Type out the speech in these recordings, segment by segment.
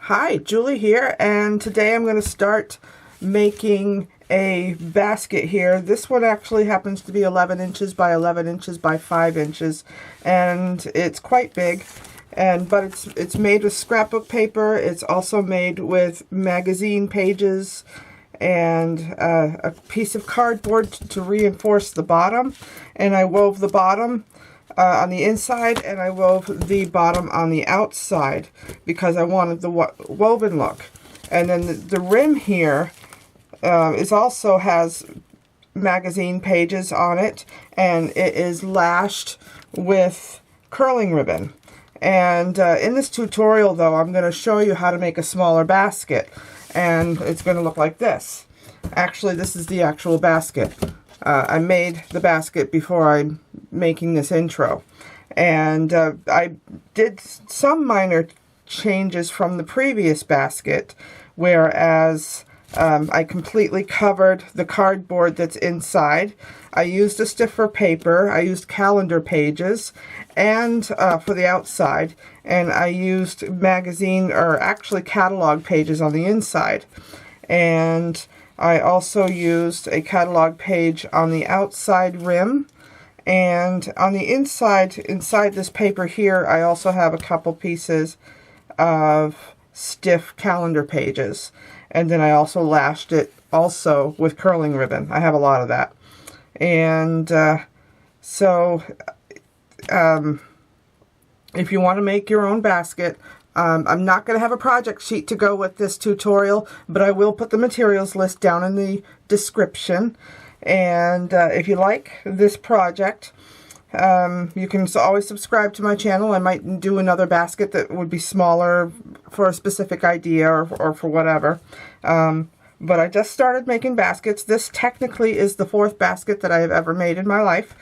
Hi, Julie here, and today I'm going to start making a basket here. This one actually happens to be 11 inches by 11 inches by 5 inches, and it's quite big. But it's made with scrapbook paper. It's also made with magazine pages and a piece of cardboard to reinforce the bottom. And I wove the bottom on the inside, and I wove the bottom on the outside because I wanted the woven look. And then the rim here also has magazine pages on it, and it is lashed with curling ribbon. And in this tutorial, though, I'm going to show you how to make a smaller basket, and it's going to look like this. Actually, this is the actual basket. I made the basket before I'm making this intro, and I did some minor changes from the previous basket, whereas I completely covered the cardboard that's inside. I used a stiffer paper, I used calendar pages, and for the outside, and I used magazine, or actually catalog pages on the inside. And I also used a catalog page on the outside rim, and on the inside this paper here, I also have a couple pieces of stiff calendar pages. And then I also lashed it also with curling ribbon. I have a lot of that. And if you want to make your own basket, I'm not going to have a project sheet to go with this tutorial, but I will put the materials list down in the description. And if you like this project, you can always subscribe to my channel. I might do another basket that would be smaller for a specific idea or for whatever. But I just started making baskets. This technically is the 4th basket that I have ever made in my life,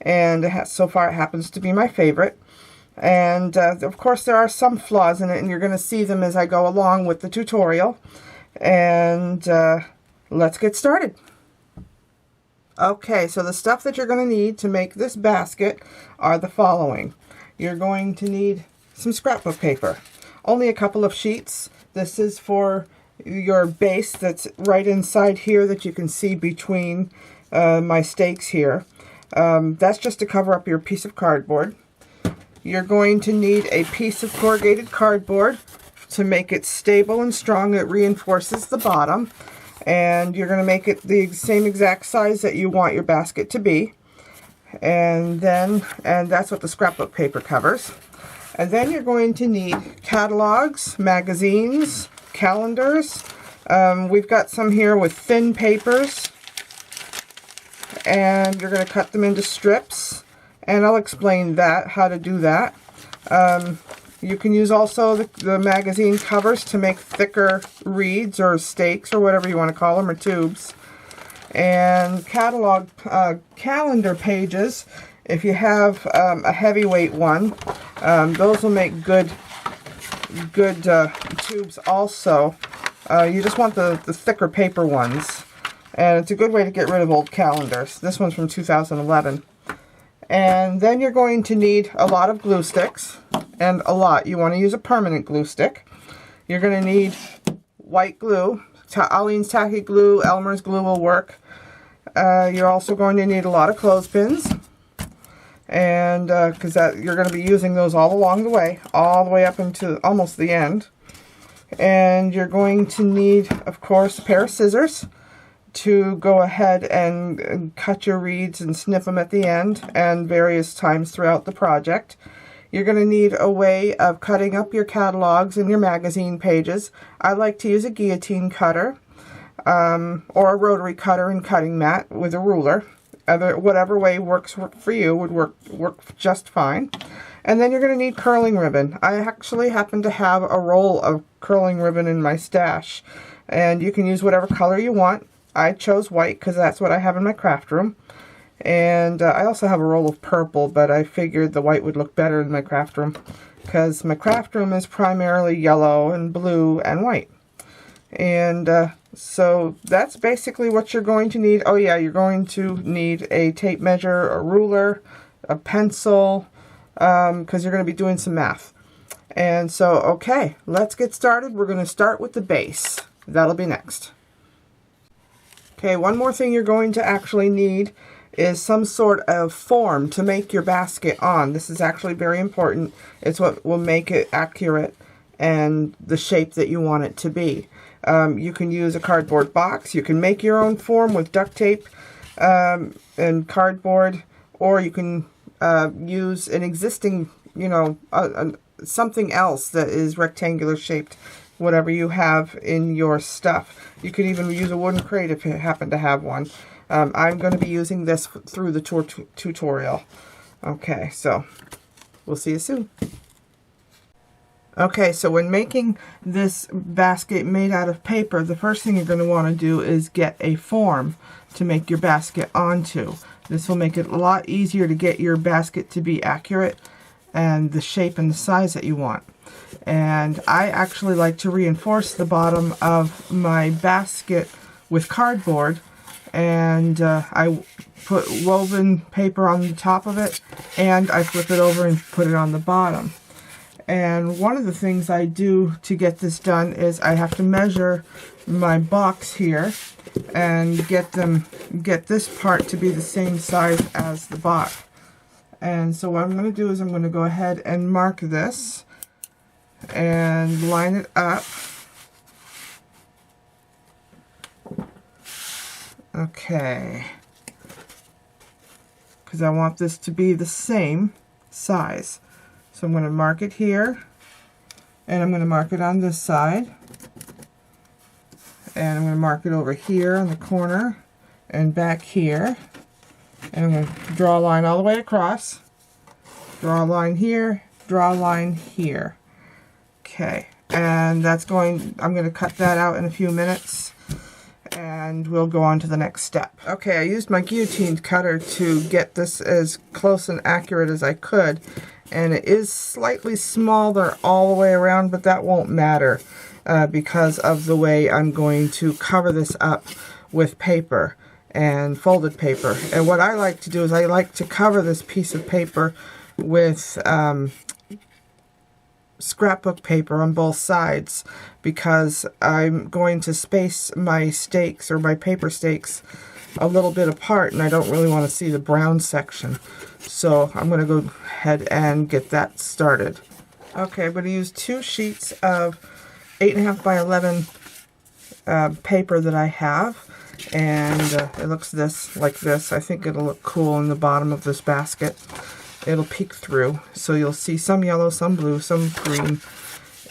and so far it happens to be my favorite. And of course there are some flaws in it, and you're going to see them as I go along with the tutorial. And let's get started. Okay, so the stuff that you're going to need to make this basket are the following. You're going to need some scrapbook paper, only a couple of sheets. This is for your base that's right inside here that you can see between my stakes here. That's just to cover up your piece of cardboard. You're going to need a piece of corrugated cardboard to make it stable and strong. It reinforces the bottom. And you're going to make it the same exact size that you want your basket to be. And that's what the scrapbook paper covers. And then you're going to need catalogs, magazines, calendars. We've got some here with thin papers. And you're going to cut them into strips. And I'll explain how to do that. You can use also the magazine covers to make thicker reeds or stakes or whatever you want to call them, or tubes. And calendar pages, if you have a heavyweight one, those will make good tubes also. You just want the thicker paper ones. And it's a good way to get rid of old calendars. This one's from 2011. And then you're going to need a lot of glue sticks, and a lot. You want to use a permanent glue stick. You're going to need white glue. Aleene's tacky glue, Elmer's glue will work. You're also going to need a lot of clothespins, and because you're going to be using those all along the way up into almost the end. And you're going to need, of course, a pair of scissors to go ahead and cut your reeds and snip them at the end and various times throughout the project. You're going to need a way of cutting up your catalogs and your magazine pages. I like to use a guillotine cutter or a rotary cutter and cutting mat with a ruler. Whatever way works for you would work just fine. And then you're going to need curling ribbon. I actually happen to have a roll of curling ribbon in my stash, and you can use whatever color you want. I chose white because that's what I have in my craft room. And I also have a roll of purple, but I figured the white would look better in my craft room because my craft room is primarily yellow and blue and white. And so that's basically what you're going to need. Oh yeah, you're going to need a tape measure, a ruler, a pencil, because you're going to be doing some math. And so, okay, let's get started. We're going to start with the base. That'll be next. Okay, one more thing you're going to actually need is some sort of form to make your basket on. This is actually very important. It's what will make it accurate and the shape that you want it to be. You can use a cardboard box. You can make your own form with duct tape and cardboard, or you can use an existing, you know, something else that is rectangular shaped, whatever you have in your stuff. You could even use a wooden crate if you happen to have one. I'm going to be using this through the tutorial. Okay, so we'll see you soon. Okay, so when making this basket made out of paper, the first thing you're going to want to do is get a form to make your basket onto. This will make it a lot easier to get your basket to be accurate and the shape and the size that you want. And I actually like to reinforce the bottom of my basket with cardboard, and I put woven paper on the top of it, and I flip it over and put it on the bottom. And one of the things I do to get this done is I have to measure my box here and get this part to be the same size as the box. And so what I'm going to do is I'm going to go ahead and mark this and line it up. Okay, because I want this to be the same size. So I'm going to mark it here, and I'm going to mark it on this side, and I'm going to mark it over here on the corner and back here, and I'm going to draw a line all the way across, draw a line here, draw a line here. Okay, and I'm going to cut that out in a few minutes, and we'll go on to the next step. Okay, I used my guillotine cutter to get this as close and accurate as I could, and it is slightly smaller all the way around, but that won't matter because of the way I'm going to cover this up with paper and folded paper. And what I like to do is I like to cover this piece of paper with scrapbook paper on both sides, because I'm going to space my stakes, or my paper stakes, a little bit apart, and I don't really want to see the brown section. So I'm going to go ahead and get that started. Okay, I'm going to use 2 sheets of 8.5 by 11 paper that I have, and it looks like this. I think it'll look cool in the bottom of this basket. It'll peek through, so you'll see some yellow, some blue, some green.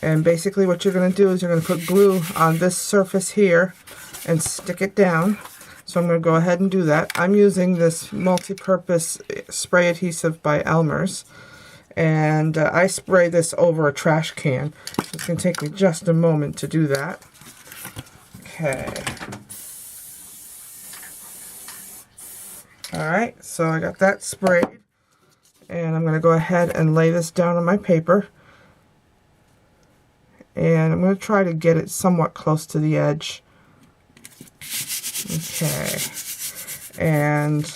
And basically what you're going to do is you're going to put glue on this surface here and stick it down. So I'm going to go ahead and do that. I'm using this multi-purpose spray adhesive by Elmer's, and I spray this over a trash can. It's going to take me just a moment to do that. Okay. Alright, so I got that sprayed. And I'm going to go ahead and lay this down on my paper. And I'm going to try to get it somewhat close to the edge. Okay. And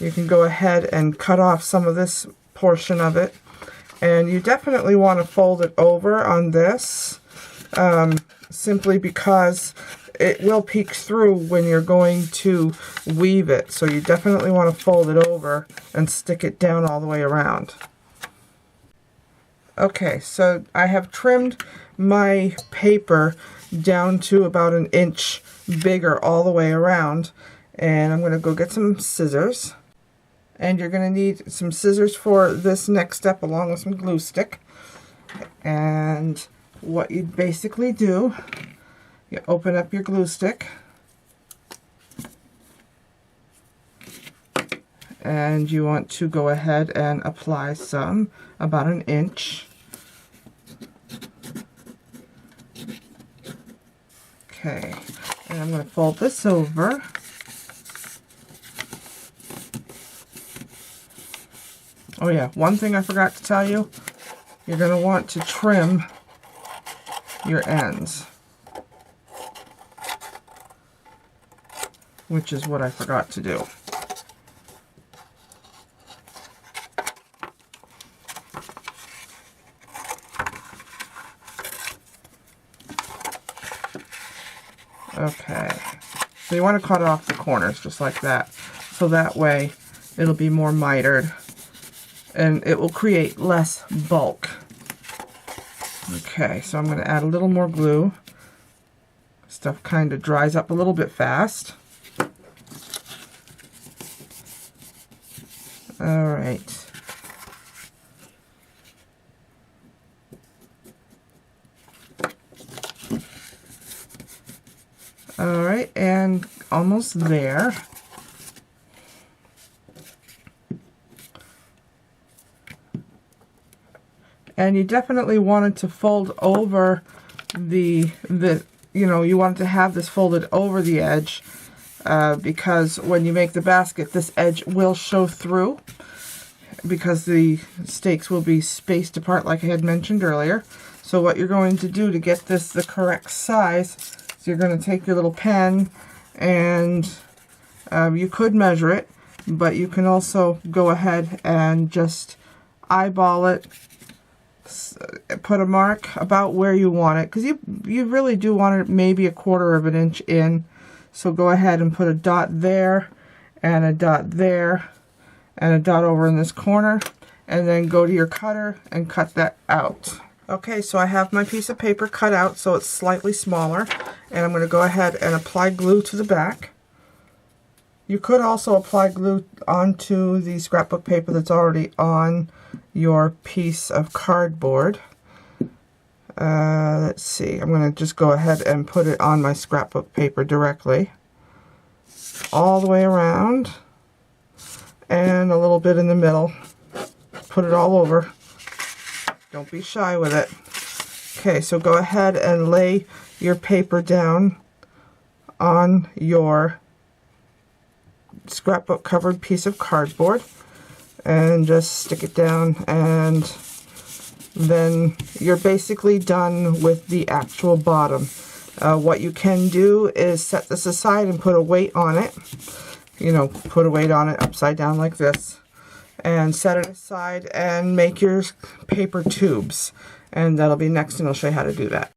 you can go ahead and cut off some of this portion of it. And you definitely want to fold it over on this, simply because it will peek through when you're going to weave it. So you definitely want to fold it over and stick it down all the way around. Okay, so I have trimmed my paper down to about 1 inch bigger all the way around. And I'm going to go get some scissors. And you're going to need some scissors for this next step, along with some glue stick. And what you basically do, you open up your glue stick, and you want to go ahead and apply some, about 1 inch. Okay, and I'm going to fold this over. Oh yeah, one thing I forgot to tell you, you're going to want to trim your ends, which is what I forgot to do. Okay. So you want to cut off the corners just like that. So that way it'll be more mitered and it will create less bulk. Okay, so I'm going to add a little more glue. Stuff kind of dries up a little bit fast. All right. All right, and almost there. And you definitely wanted to fold over you wanted to have this folded over the edge because when you make the basket, this edge will show through because the stakes will be spaced apart like I had mentioned earlier. So what you're going to do to get this the correct size is you're going to take your little pen and you could measure it, but you can also go ahead and just eyeball it, put a mark about where you want it, because you really do want it maybe 1/4 of an inch in. So go ahead and put a dot there and a dot there and a dot over in this corner, and then go to your cutter and cut that out. Okay, so I have my piece of paper cut out so it's slightly smaller, and I'm going to go ahead and apply glue to the back. You could also apply glue onto the scrapbook paper that's already on your piece of cardboard. Let's see, I'm going to just go ahead and put it on my scrapbook paper directly, all the way around, and a little bit in the middle. Put it all over. Don't be shy with it. Okay, so go ahead and lay your paper down on your scrapbook covered piece of cardboard and just stick it down, and then you're basically done with the actual bottom. What you can do is set this aside and put a weight on it. Put a weight on it upside down like this, and set it aside and make your paper tubes, and that'll be next, and I'll show you how to do that.